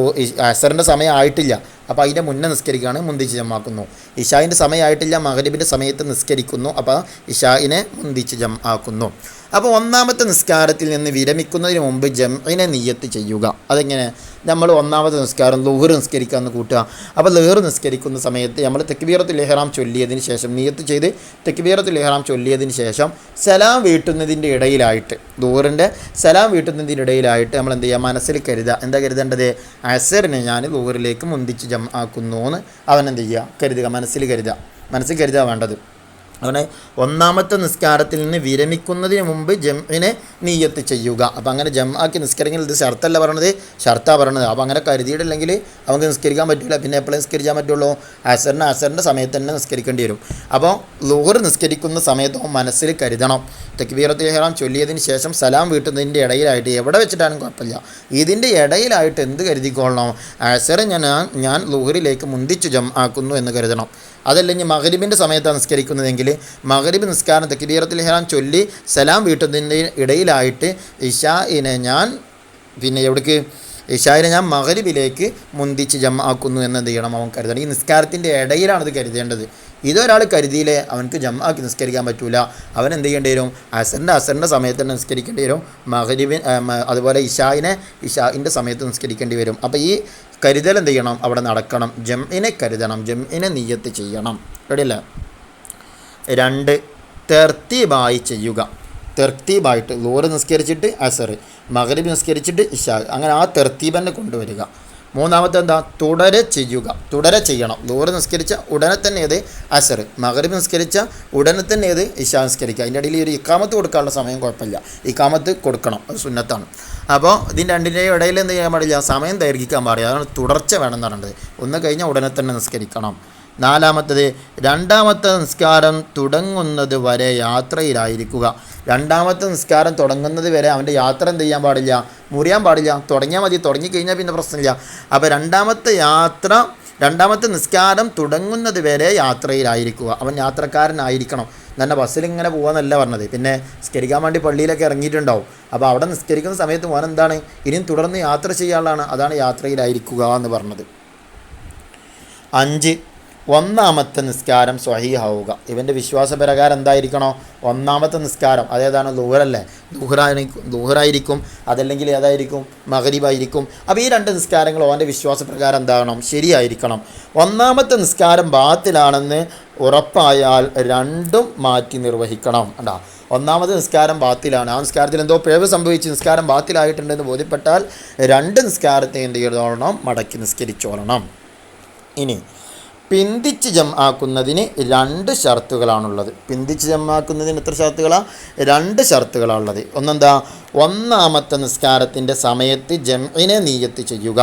അസറിൻ്റെ സമയം ആയിട്ടില്ല, അപ്പോൾ അതിൻ്റെ മുന്നേ നിസ്കരിക്കുകയാണ്, മുന്തിച്ച് ജമാക്കുന്നു. ഇശായിൻ്റെ സമയം ആയിട്ടില്ല, മഗ്രിബിൻ്റെ സമയത്ത് നിസ്കരിക്കുന്നു, അപ്പോൾ ഇശായിനെ മുന്തിച്ച് ആക്കുന്നു. അപ്പോൾ ഒന്നാമത്തെ നിസ്കാരത്തിൽ നിന്ന് വിരമിക്കുന്നതിന് മുമ്പ് ജംഇനെ നിയ്യത്ത് ചെയ്യുക. അതെങ്ങനെ? നമ്മൾ ഒന്നാമത്തെ നിസ്കാരം ലുഹർ നിസ്കരിക്കാമെന്ന് കൂട്ടുക. അപ്പോൾ ലുഹർ നിസ്കരിക്കുന്ന സമയത്ത് നമ്മൾ തക്ബീറത്തുൽ ഇഹ്റാം ചൊല്ലിയതിന് ശേഷം നിയ്യത്ത് ചെയ്ത് തക്ബീറത്തുൽ ഇഹ്റാം ചൊല്ലിയതിന് ശേഷം സലാം വീട്ടുന്നതിൻ്റെ ഇടയിലായിട്ട്, ലുഹറിൻ്റെ സലാം വീട്ടുന്നതിൻ്റെ ഇടയിലായിട്ട് നമ്മൾ എന്ത് ചെയ്യുക? മനസ്സിൽ കരുതുക. എന്താ കരുതേണ്ടത്? അസറിനെ ഞാൻ ലുഹറിലേക്ക് മുന്തിച്ച് ആക്കുന്നു എന്ന് അവൻ എന്ത് ചെയ്യുക? കരുതുക, മനസ്സിൽ കരുതുക വേണ്ടത്. അങ്ങനെ ഒന്നാമത്തെ നിസ്കാരത്തിൽ നിന്ന് വിരമിക്കുന്നതിന് മുമ്പ് ജംഇനെ നിയ്യത്ത് ചെയ്യുക. അപ്പോൾ അങ്ങനെ ആക്കി നിസ്കരിക്കൽ ഇത് ഷർത്തല്ല പറയണത്. അപ്പോൾ അങ്ങനെ കരുതിയിട്ടില്ലെങ്കിൽ നമുക്ക് നിസ്കരിക്കാൻ പറ്റില്ല. പിന്നെ എപ്പോഴും നിസ്കരിക്കാൻ പറ്റുള്ളൂ? അസറിൻ്റെ സമയത്ത് തന്നെ നിസ്കരിക്കേണ്ടി വരും. അപ്പോൾ ലുഹർ നിസ്കരിക്കുന്ന സമയത്ത് മനസ്സിൽ കരുതണം. തക്ബീറത്തുൽ ഇഹ്റാം ചൊല്ലിയതിന് ശേഷം സലാം വീട്ടുന്നതിൻ്റെ ഇടയിലായിട്ട്, എവിടെ വെച്ചിട്ടാലും കുഴപ്പമില്ല, ഇതിൻ്റെ ഇടയിലായിട്ട് എന്ത് കരുതിക്കൊള്ളണം? അസർ ഞാൻ ലുഹറിലേക്ക് മുന്തിച്ച് ആക്കുന്നു എന്ന് കരുതണം. അതല്ലെങ്കിൽ മഗ്രിബിൻ്റെ സമയത്താണ് നിസ്കരിക്കുന്നതെങ്കിൽ മഗ്രിബ് നിസ്കാരം തക്ബീറത്തുൽ ഇഹ്റാം ചൊല്ലി സലാം വീട്ടുന്നതിൻ്റെ ഇടയിലായിട്ട് ഇശാഇനെ ഞാൻ മഗ്രിബിലേക്ക് മുന്തിച്ച് ആക്കുന്നു എന്ന് എന്ത് ചെയ്യണം? അവൻ കരുതണം. ഈ നിസ്കാരത്തിൻ്റെ ഇടയിലാണ് ഇത് കരുതേണ്ടത്. ഇതൊരാൾ കരുതിയില്ലേ അവനക്ക് ആക്കി നിസ്കരിക്കാൻ പറ്റൂല. അവൻ എന്ത് ചെയ്യേണ്ടി വരും? അസറിൻ്റെ സമയത്ത് തന്നെ നിസ്കരിക്കേണ്ടി വരും. അതുപോലെ ഇശാഇൻ്റെ സമയത്ത് നിസ്കരിക്കേണ്ടി വരും. അപ്പോൾ ഈ കരുതൽ എന്ത് ചെയ്യണം? അവിടെ നടക്കണം. ജംഇനെ കരുതണം, ജംഇനെ നിയ്യത്ത് ചെയ്യണം. റെഡിയല്ലേ? 2 തെർത്തീബായി ചെയ്യുക. തെർത്തീബായിട്ട് ലുഹർ നിസ്കരിച്ചിട്ട് അസർ, മഗ്രിബ് നിസ്കരിച്ചിട്ട് ഇശാ, അങ്ങനെ ആ തെർത്തീബന്നെ കൊണ്ടുവരിക. മൂന്നാമത്തെ എന്താ? തുടരെ ചെയ്യണം. ലുഹർ നിസ്കരിച്ച ഉടനെ തന്നെ ഏത്? അസർ. മഗ്രിബ് നിസ്കരിച്ച ഉടനെ തന്നെ ഏത്? ഇശാ നിസ്കരിക്കുക. അതിൻ്റെ ഇടയിൽ ഒരു ഇക്കാമത്ത് കൊടുക്കാനുള്ള സമയം കുഴപ്പമില്ല, ഇക്കാമത്ത് കൊടുക്കണം, അത് സുന്നത്താണ്. അപ്പോൾ ഇതിൻ്റെ രണ്ടിൻ്റെയും ഇടയിൽ എന്ത് ചെയ്യാൻ പാടില്ല? സമയം ദൈർഘിക്കാൻ പാടില്ല. അതാണ് തുടർച്ച വേണമെന്ന് പറയുന്നത്. ഒന്ന് കഴിഞ്ഞാൽ ഉടനെ തന്നെ നിസ്കരിക്കണം. 4-മത്തേത്, രണ്ടാമത്തെ നിസ്കാരം തുടങ്ങുന്നത് വരെ യാത്രയിലായിരിക്കുക. രണ്ടാമത്തെ നിസ്കാരം തുടങ്ങുന്നത് വരെ അവൻ്റെ യാത്ര എന്ത് ചെയ്യാൻ പാടില്ല? മുറിയാൻ പാടില്ല. തുടങ്ങിയാൽ മതി, തുടങ്ങിക്കഴിഞ്ഞാൽ പിന്നെ പ്രശ്നമില്ല. അപ്പോൾ രണ്ടാമത്തെ നിസ്കാരം തുടങ്ങുന്നത് വരെ യാത്രയിലായിരിക്കുക. അവൻ യാത്രക്കാരനായിരിക്കണം. തന്നെ ബസ്സിൽ ഇങ്ങനെ പോകാമെന്നല്ല പറഞ്ഞത്. പിന്നെ നിസ്കരിക്കാൻ വേണ്ടി പള്ളിയിലൊക്കെ ഇറങ്ങിയിട്ടുണ്ടാവും. അപ്പോൾ അവിടെ നിസ്കരിക്കുന്ന സമയത്ത് മോൻ എന്താണ്? ഇനിയും തുടർന്ന് യാത്ര ചെയ്യാനുള്ളതാണ്. അതാണ് യാത്രയിലായിരിക്കുക എന്ന് പറഞ്ഞത്. 5, ഒന്നാമത്തെ നിസ്കാരം സ്വഹീഹാവുക. ഇവൻ്റെ വിശ്വാസപ്രകാരം എന്തായിരിക്കണോ? ഒന്നാമത്തെ നിസ്കാരം അതേതാണ്? ലുഹറല്ലേ? ലുഹറായിരിക്കും, അതല്ലെങ്കിൽ ഏതായിരിക്കും? മഗ്രിബായിരിക്കും. അപ്പോൾ ഈ 2 നിസ്കാരങ്ങൾ അവൻ്റെ വിശ്വാസപ്രകാരം എന്താകണം? ശരിയായിരിക്കണം. ഒന്നാമത്തെ നിസ്കാരം ബാത്തിലാണെന്ന് ഉറപ്പായാൽ 2ഉം മാറ്റി നിർവഹിക്കണം. കണ്ടാ, ഒന്നാമത്തെ നിസ്കാരം ബാത്തിലാണ്, ആ നിസ്കാരത്തിൽ എന്തോ പിഴവ് സംഭവിച്ച് നിസ്കാരം ബാത്തിലായിട്ടുണ്ടെന്ന് ബോധ്യപ്പെട്ടാൽ 2 നിസ്കാരത്തെ എന്ത് ചെയ്തോളണം? മടക്കി നിസ്കരിച്ചോളണം. ഇനി പിന്തിച്ച് ആക്കുന്നതിന് 2 ഷർത്തുകളാണുള്ളത്. പിന്തിച്ച് ആക്കുന്നതിന് എത്ര ഷർത്തുകളാണ്? 2 ഷർത്തുകളാണുള്ളത്. ഒന്നെന്താ? ഒന്നാമത്തെ നിസ്കാരത്തിൻ്റെ സമയത്ത് ജംഇനെ നിയ്യത്ത് ചെയ്യുക.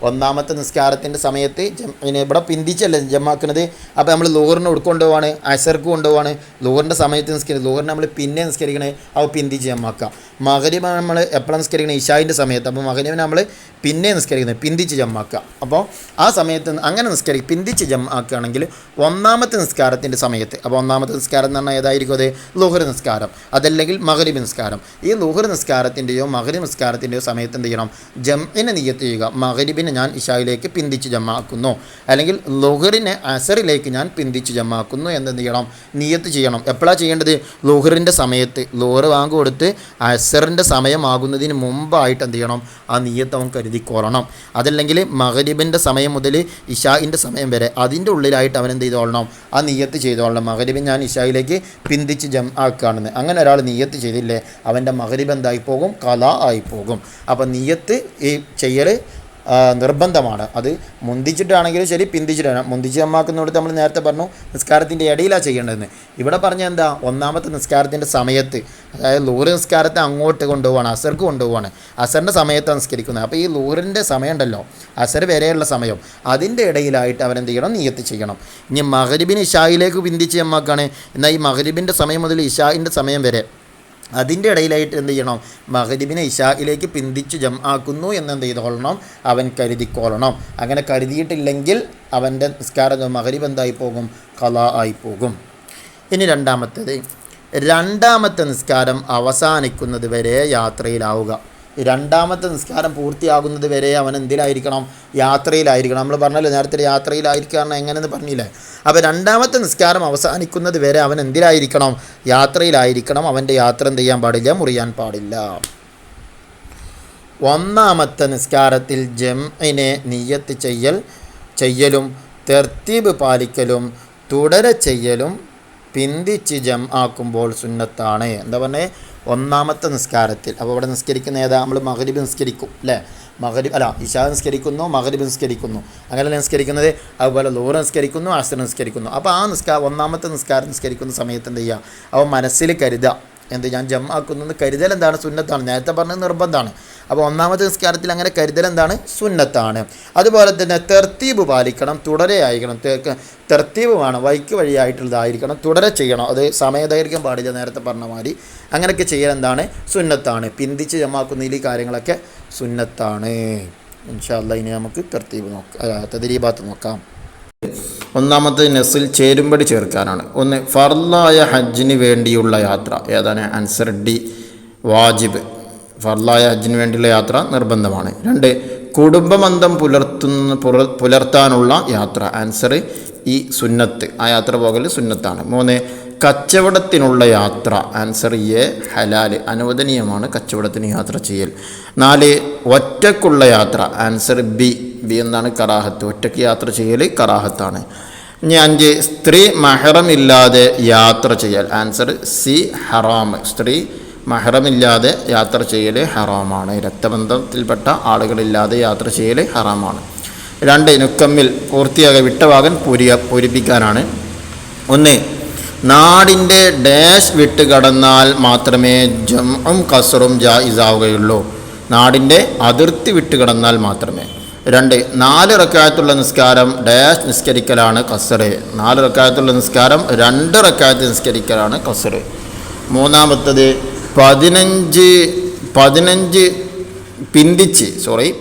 ഒന്നാമത്തെ നിസ്കാരത്തിൻ്റെ സമയത്ത് ജംഇനെ, ഇവിടെ പിന്തിച്ചല്ലേ ജമാക്കുന്നത്. അപ്പോൾ നമ്മൾ ലുഹറിന് കൊണ്ടുപോവാണ്, അസർക്ക് കൊണ്ടുപോവാണ്. ലുഹറിൻ്റെ സമയത്ത് നിസ്കരിക്കുന്നത്, ലുഹറിന് നമ്മൾ പിന്നെ നിസ്കരിക്കണേ, അപ്പോൾ പിന്തിച്ച് ജമാക്കുക. മഗ്രിബ് നമ്മൾ എപ്പോഴാണ് നിസ്കരിക്കുന്നത്? ഇശായിൻ്റെ സമയത്ത്. അപ്പോൾ മഗ്രിബിനെ നമ്മൾ പിന്നെ നിസ്കരിക്കുന്നത്, പിന്തിച്ച് ജമ്മാക്കുക. അപ്പോൾ ആ സമയത്ത് അങ്ങനെ പിന്തിച്ച് ജമ്മാക്കുകയാണെങ്കിൽ ഒന്നാമത്തെ നിസ്കാരത്തിൻ്റെ സമയത്ത്, അപ്പോൾ ഒന്നാമത്തെ നിസ്കാരം എന്ന് പറഞ്ഞാൽ ഏതായിരിക്കും? അത് ളുഹർ നിസ്കാരം, അതല്ലെങ്കിൽ മഗ്രിബ് നിസ്കാരം. ഈ ളുഹർ നിസ്കാരത്തിൻ്റെയോ മഗ്രിബ് നിസ്കാരത്തിൻ്റെയോ സമയത്ത് എന്ത് ചെയ്യണം? ജംഇനെ നിയ്യത്ത് ചെയ്യുക. മഗ്രിബിനെ ഞാൻ ഇശായിലേക്ക് പിന്തിച്ച് ജമ്മാക്കുന്നു, അല്ലെങ്കിൽ ളുഹറിനെ അസറിലേക്ക് ഞാൻ പിന്തിച്ച് ജമ്മാക്കുന്നു എന്തെന്ത് ചെയ്യണം? നിയ്യത്ത് ചെയ്യണം. എപ്പോഴാണ് ചെയ്യേണ്ടത്? ളുഹറിൻ്റെ സമയത്ത്. ളുഹർ വാങ്ങ് കൊടുത്ത് അസറിൻ്റെ സമയമാകുന്നതിന് മുമ്പായിട്ട് എന്ത് ചെയ്യണം? ആ നിയ്യത്ത് അവൻ കരുതിക്കൊള്ളണം. അതല്ലെങ്കിൽ മഗ്രിബിൻ്റെ സമയം മുതൽ ഇശായിൻ്റെ സമയം വരെ അതിൻ്റെ ഉള്ളിലായിട്ട് അവൻ എന്ത് ചെയ്തോളണം? ആ നിയ്യത്ത് ചെയ്തോളണം. മഗ്രിബിൻ ഞാൻ ഇശായിലേക്ക് പിന്തിച്ച് ജംആക്കുകയാണെന്ന്. അങ്ങനെ ഒരാൾ നിയ്യത്ത് ചെയ്തില്ലേ, അവൻ്റെ മഗ്രിബ് എന്തായി പോകും? ഖലാ ആയി പോകും. അപ്പോൾ നിയ്യത്ത് ഈ ചെയ്യൽ നിർബന്ധമാണ്. അത് മുന്തിച്ചിട്ടാണെങ്കിലും ശരി, പിന്തിച്ചിട്ടാണ്. മുന്തിച്ച് ജമ്മാക്കുന്നിടത്ത് നമ്മൾ നേരത്തെ പറഞ്ഞു നിസ്കാരത്തിൻ്റെ ഇടയിലാണ് ചെയ്യേണ്ടതെന്ന്. ഇവിടെ പറഞ്ഞ എന്താ? ഒന്നാമത്തെ നിസ്കാരത്തിൻ്റെ സമയത്ത്, അതായത് ളുഹർ നിസ്കാരത്തെ അങ്ങോട്ട് കൊണ്ടുപോവാണ്, അസർക്ക് കൊണ്ടുപോവാണ്. അസറിൻ്റെ സമയത്താണ് നിസ്കരിക്കുന്നത്. അപ്പോൾ ഈ ളുഹറിൻ്റെ സമയം ഉണ്ടല്ലോ, അസർ വരെയുള്ള സമയം, അതിൻ്റെ ഇടയിലായിട്ട് അവരെന്ത് ചെയ്യണം? നിയ്യത്ത് ചെയ്യണം. ഇനി മഗ്രിബിന് ഇശായിലേക്ക് പിന്തിച്ച് ജമ്മാക്കാണ്, എന്നാൽ ഈ മഗ്രിബിൻ്റെ സമയം മുതൽ ഇശായിൻ്റെ സമയം വരെ അതിൻ്റെ ഇടയിലായിട്ട് എന്ത് ചെയ്യണം? മഗ്രിബിനെ ഇശായിലേക്ക് പിന്തിച്ച് ജംആക്കുന്നു എന്നെന്ത് ചെയ്തോളണം? അവൻ കരുതിക്കൊള്ളണം. അങ്ങനെ കരുതിയിട്ടില്ലെങ്കിൽ അവൻ്റെ നിസ്കാരം മഗ്രിബ് എന്തായി പോകും? ഖലാ ആയി പോകും. ഇനി രണ്ടാമത്തെ നിസ്കാരം അവസാനിക്കുന്നത് വരെ യാത്രയിലാവുക. രണ്ടാമത്തെ നിസ്കാരം പൂർത്തിയാകുന്നത് വരെ അവൻ എന്തിലായിരിക്കണം? യാത്രയിലായിരിക്കണം. നമ്മൾ പറഞ്ഞല്ലോ നേരത്തെ യാത്രയിലായിരിക്കണം എങ്ങനെയെന്ന് പറഞ്ഞില്ലേ. അപ്പോൾ രണ്ടാമത്തെ നിസ്കാരം അവസാനിക്കുന്നത് വരെ അവൻ എന്തിലായിരിക്കണം? യാത്രയിലായിരിക്കണം. അവൻ്റെ യാത്ര എന്ത് ചെയ്യാൻ പാടില്ല? മുറിയാൻ പാടില്ല. ഒന്നാമത്തെ നിസ്കാരത്തിൽ ജംഇനെ നിയ്യത്ത് ചെയ്യലും തർത്തീബ് പാലിക്കലും തുടരെ ചെയ്യലും പിന്തിച്ച് ജംആക്കുമ്പോൾ സുന്നത്താണ്. എന്താ പറഞ്ഞേ? ഒന്നാമത്തെ നിസ്കാരത്തിൽ. അപ്പോൾ ഇവിടെ നിസ്കരിക്കുന്ന ഏതാ? നമ്മൾ മഗ്രിബ് നിസ്കരിക്കും അല്ലേ? ഇശാ നിസ്കരിക്കുന്നു, മഗ്രിബ് നിസ്കരിക്കുന്നു, അങ്ങനെയല്ല നിസ്കരിക്കുന്നത്. അതുപോലെ ളുഹർ നിസ്കരിക്കുന്നു, അസ്ർ നിസ്കരിക്കുന്നു. അപ്പോൾ ആ ഒന്നാമത്തെ നിസ്കാരം നിസ്കരിക്കുന്ന സമയത്ത് എന്ത് ചെയ്യുക? അവൻ മനസ്സിൽ കരുതുക, ഞാൻ ജംആക്കുന്നു കരുതൽ എന്താണ്? സുന്നത്താണ്. നേരത്തെ പറഞ്ഞത് നിർബന്ധമാണ്. അപ്പോൾ ഒന്നാമത്തെ നിസ്കാരത്തിൽ അങ്ങനെ കരുതൽ എന്താണ്? സുന്നത്താണ്. അതുപോലെ തന്നെ തർത്തീബ് പാലിക്കണം, തുടരെ ആയിരിക്കണം. തർത്തീബ് വേണം, വഴിക്ക് വഴിയായിട്ടുള്ളതായിരിക്കണം, തുടരെ ചെയ്യണം. അത് സമയദൈർഘ്യം പാടില്ല, നേരത്തെ പറഞ്ഞ മാതിരി. അങ്ങനെയൊക്കെ ചെയ്യൽ എന്താണ്? സുന്നത്താണ്. പിന്തിച്ച് ജമാക്കുന്ന ഈ കാര്യങ്ങളൊക്കെ സുന്നത്താണ്. ഇൻഷാ അല്ലാഹ് ഇനി നമുക്ക് തദ്രീബാത്ത് നോക്കാം. ഒന്നാമത്തെ നസിൽ ചേരുമ്പടി ചേർക്കാനാണ്. ഒന്ന്, ഫർലായ ഹജ്ജിന് വേണ്ടിയുള്ള യാത്ര. ഏതാണ്? Answer D, വാജിബ്. ഫർലായ ഹജ്ജിന് വേണ്ടിയുള്ള യാത്ര നിർബന്ധമാണ്. 2, കുടുംബബന്ധം പുലർത്താനുള്ള യാത്ര. ആൻസർ ഈ, സുന്നത്ത്. ആ യാത്ര പോകൽ സുന്നത്താണ്. 3, കച്ചവടത്തിനുള്ള യാത്ര. Answer A, halal. അനുവദനീയമാണ് കച്ചവടത്തിന് യാത്ര ചെയ്യൽ. 4, ഒറ്റക്കുള്ള യാത്ര. ആൻസർ ബി എന്നാണ്, കറാഹത്ത്. ഒറ്റയ്ക്ക് യാത്ര ചെയ്യൽ കറാഹത്താണ്. ഇനി 5, സ്ത്രീ മഹ്റമില്ലാതെ യാത്ര ചെയ്യൽ. ആൻസർ സി, ഹറാം. സ്ത്രീ മഹ്റമില്ലാതെ യാത്ര ചെയ്യൽ ഹറാമാണ്. രക്തബന്ധത്തിൽപ്പെട്ട ആളുകളില്ലാതെ യാത്ര ചെയ്യൽ ഹറാമാണ്. 2, നുക്കമ്മിൽ പൂർത്തിയാകെ വിട്ടഭാഗം പൂരിപ്പിക്കാനാണ്. 1, നാടിൻ്റെ ഡാഷ് വിട്ട് കടന്നാൽ മാത്രമേ ജംഉം കസറും ജായിസാവുകയുള്ളൂ. നാടിൻ്റെ അതിർത്തി വിട്ട് കടന്നാൽ മാത്രമേ. 2, 4 റക്അത്തുള്ള നിസ്കാരം ഡാഷ് നിസ്കരിക്കലാണ് കസറ്. 4 റക്അത്തുള്ള നിസ്കാരം 2 റക്അത്ത് നിസ്കരിക്കലാണ് കസറ്. 3, 15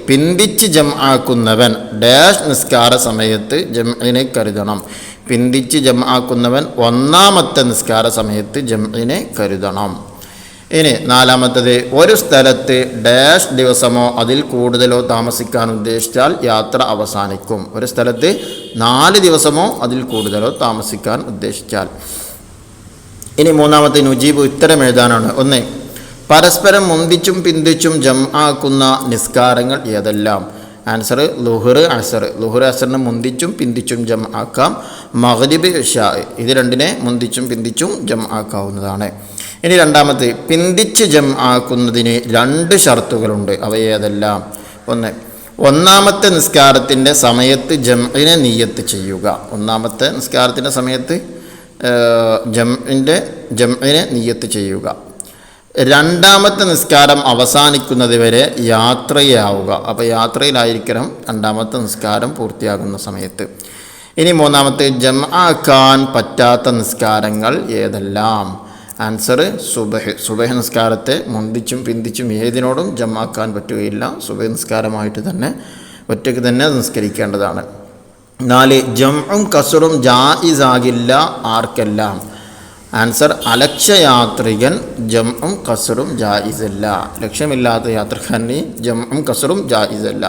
പിന്തിച്ച് ജംആക്കുന്നവൻ ഡാഷ് നിസ്കാര സമയത്ത് ജംഇനെ കരുതണം. പിന്തിച്ച് ജംആക്കുന്നവൻ ഒന്നാമത്തെ നിസ്കാര സമയത്ത് ജംഇനെ കരുതണം. ഇനി 4, ഒരു സ്ഥലത്ത് ഡാഷ് ദിവസമോ അതിൽ കൂടുതലോ താമസിക്കാൻ ഉദ്ദേശിച്ചാൽ യാത്ര അവസാനിക്കും. ഒരു സ്ഥലത്ത് 4 ദിവസമോ അതിൽ കൂടുതലോ താമസിക്കാൻ ഉദ്ദേശിച്ചാൽ. ഇനി 3, നുജീബ് ഉത്തരം എഴുതാനാണ്. 1, പരസ്പരം മുന്തിച്ചും പിന്തിച്ചും ജംആക്കുന്ന നിസ്കാരങ്ങൾ ഏതെല്ലാം? ആൻസർ ളുഹർ, അസർ. ളുഹർ, അസറിനെ മുന്തിച്ചും പിന്തിച്ചും ജംആക്കാം. മഗ്രിബ്, ഇശാ ഇത് രണ്ടിനെ മുന്തിച്ചും പിന്തിച്ചും ജംആക്കാവുന്നതാണ്. ഇനി 2, പിന്തിച്ച് ജംആക്കുന്നതിന് 2 ഷർത്തുകളുണ്ട്. അവ ഏതെല്ലാം? 1, ഒന്നാമത്തെ നിസ്കാരത്തിൻ്റെ സമയത്ത് ജംഇനെ നിയ്യത്ത് ചെയ്യുക. ഒന്നാമത്തെ നിസ്കാരത്തിൻ്റെ സമയത്ത് ജംഇനെ നിയ്യത്ത് ചെയ്യുക. 2ാമത്തെ നിസ്കാരം അവസാനിക്കുന്നത് വരെ യാത്രയാവുക. അപ്പോൾ യാത്രയിലായിരിക്കണം 2ാമത്തെ നിസ്കാരം പൂർത്തിയാകുന്ന സമയത്ത്. ഇനി 3, ജംആക്കാൻ പറ്റാത്ത നിസ്കാരങ്ങൾ ഏതെല്ലാം? ആൻസർ സുബഹ് നിസ്കാരത്തെ മുന്തിച്ചും പിന്തിച്ചും ഏതിനോടും ജമാക്കാൻ പറ്റുകയില്ല. സുബഹ് നിസ്കാരമായിട്ട് തന്നെ ഒറ്റയ്ക്ക് തന്നെ നിസ്കരിക്കേണ്ടതാണ്. 4 ജംഉം കസറും ജായിസാകില്ല ആർക്കെല്ലാം? ആൻസർ അലക്ഷ്യയാത്രികൻ ജംഉം കസറും ജായിസല്ല. ലക്ഷ്യമില്ലാത്ത യാത്രക്കാരന് ജംഉം കസറും ജായിസല്ല.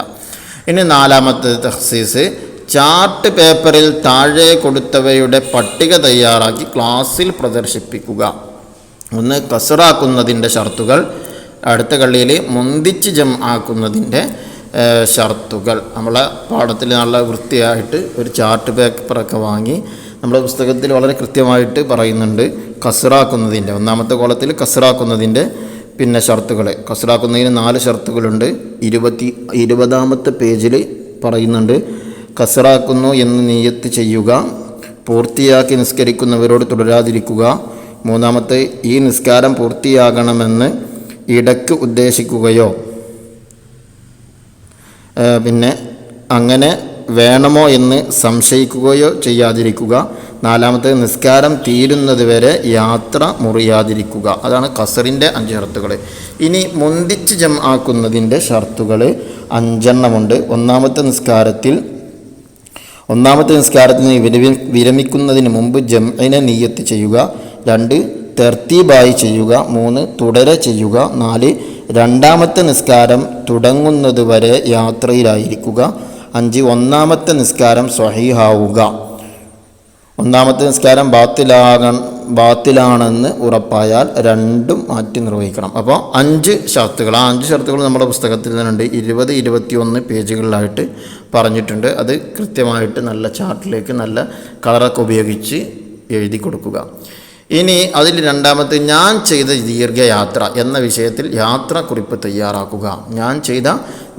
ഇനി 4ാമത്തെ തഖ്സീസ്, ചാർട്ട് പേപ്പറിൽ താഴെ കൊടുത്തവയുടെ പട്ടിക തയ്യാറാക്കി ക്ലാസ്സിൽ പ്രദർശിപ്പിക്കുക. 1 കസറാക്കുന്നതിൻ്റെ ഷർത്തുകൾ, അടുത്ത കള്ളിയിൽ മുന്തിച്ച് ജംആക്കുന്നതിൻ്റെ ഷർത്തുകൾ. നമ്മളെ പാഠത്തിൽ നല്ല വൃത്തിയായിട്ട് ഒരു ചാർട്ട് പേപ്പറൊക്കെ വാങ്ങി നമ്മുടെ പുസ്തകത്തിൽ വളരെ കൃത്യമായിട്ട് പറയുന്നുണ്ട് കസറാക്കുന്നതിൻ്റെ 1ാമത്തെ കോളത്തിൽ കസറാക്കുന്നതിൻ്റെ പിന്നെ ഷർത്തുകൾ. കസറാക്കുന്നതിന് 4 ഷർത്തുകളുണ്ട്. 20ാമത്തെ പേജിൽ പറയുന്നുണ്ട് കസറാക്കുന്നു എന്ന് നിയ്യത്ത് ചെയ്യുക, പൂർത്തിയാക്കി നിസ്കരിക്കുന്നവരോട് തുടരാതിരിക്കുക, 3ാമത്തെ ഈ നിസ്കാരം പൂർത്തിയാകണമെന്ന് ഇടയ്ക്ക് ഉദ്ദേശിക്കുകയോ പിന്നെ അങ്ങനെ വേണമോ എന്ന് സംശയിക്കുകയോ ചെയ്യാതിരിക്കുക, 4ാമത്തെ നിസ്കാരം തീരുന്നത് വരെ യാത്ര മുറിയാതിരിക്കുക. അതാണ് കസറിൻ്റെ 5 ഷർത്തുകൾ. ഇനി മുന്തിച്ച് ജംആക്കുന്നതിൻ്റെ ഷർത്തുകൾ 5 എണ്ണമുണ്ട്. 1ാമത്തെ നിസ്കാരത്തിന് വിരമിക്കുന്നതിന് മുമ്പ് ജംഇനെ നിയ്യത്ത് ചെയ്യുക, 2 തർത്തീബായി ചെയ്യുക, 3 തുടരെ ചെയ്യുക, 4 2ാമത്തെ നിസ്കാരം തുടങ്ങുന്നത് വരെ യാത്രയിലായിരിക്കുക, 5 1ാമത്തെ നിസ്കാരം സ്വഹീഹാവുക. 1ാമത്തെ നിസ്കാരം ബാത്തിലാണെന്ന് ഉറപ്പായാൽ 2ഉം മാറ്റി നിർവഹിക്കണം. അപ്പോൾ 5 ഷർത്തുകൾ. ആ 5 ഷർത്തുകൾ നമ്മുടെ പുസ്തകത്തിൽ തന്നെയുണ്ട്. 20, 21 പേജുകളിലായിട്ട് പറഞ്ഞിട്ടുണ്ട്. അത് കൃത്യമായിട്ട് നല്ല ചാർട്ടിലേക്ക് നല്ല കളറൊക്കെ ഉപയോഗിച്ച് എഴുതി കൊടുക്കുക. ഇനി അതിൽ 2ാമത്തെ ഞാൻ ചെയ്ത ദീർഘയാത്ര എന്ന വിഷയത്തിൽ യാത്രാക്കുറിപ്പ് തയ്യാറാക്കുക. ഞാൻ ചെയ്ത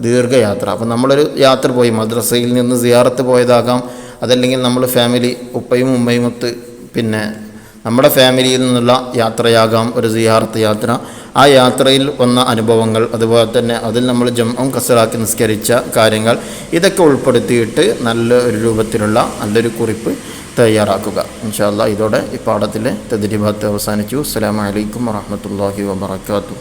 ദീർഘയാത്ര. അപ്പം നമ്മളൊരു യാത്ര പോയി, മദ്രസയിൽ നിന്ന് സിയാറത്ത് പോയതാകാം, അതല്ലെങ്കിൽ നമ്മൾ ഫാമിലി ഉപ്പയും ഉമ്മയും ഒത്ത് പിന്നെ നമ്മുടെ ഫാമിലിയിൽ നിന്നുള്ള യാത്രയാകാം ഒരു സിയാറത്ത് യാത്ര. ആ യാത്രയിൽ വന്ന അനുഭവങ്ങൾ, അതുപോലെ തന്നെ അതിൽ നമ്മൾ ജംഉം കസറാക്കി നിസ്കരിച്ച കാര്യങ്ങൾ, ഇതൊക്കെ ഉൾപ്പെടുത്തിയിട്ട് നല്ലൊരു രൂപത്തിലുള്ള നല്ലൊരു കുറിപ്പ് തയ്യാറാക്കുക. ഇൻഷാ അല്ലാഹ് ഇതോടെ ഈ പാഠത്തിലെ തദ്രീബാത്ത് അവസാനിച്ചു. അസ്സലാമു അലൈക്കും വറഹ്മത്തുള്ളാഹി വബറകാതുഹു.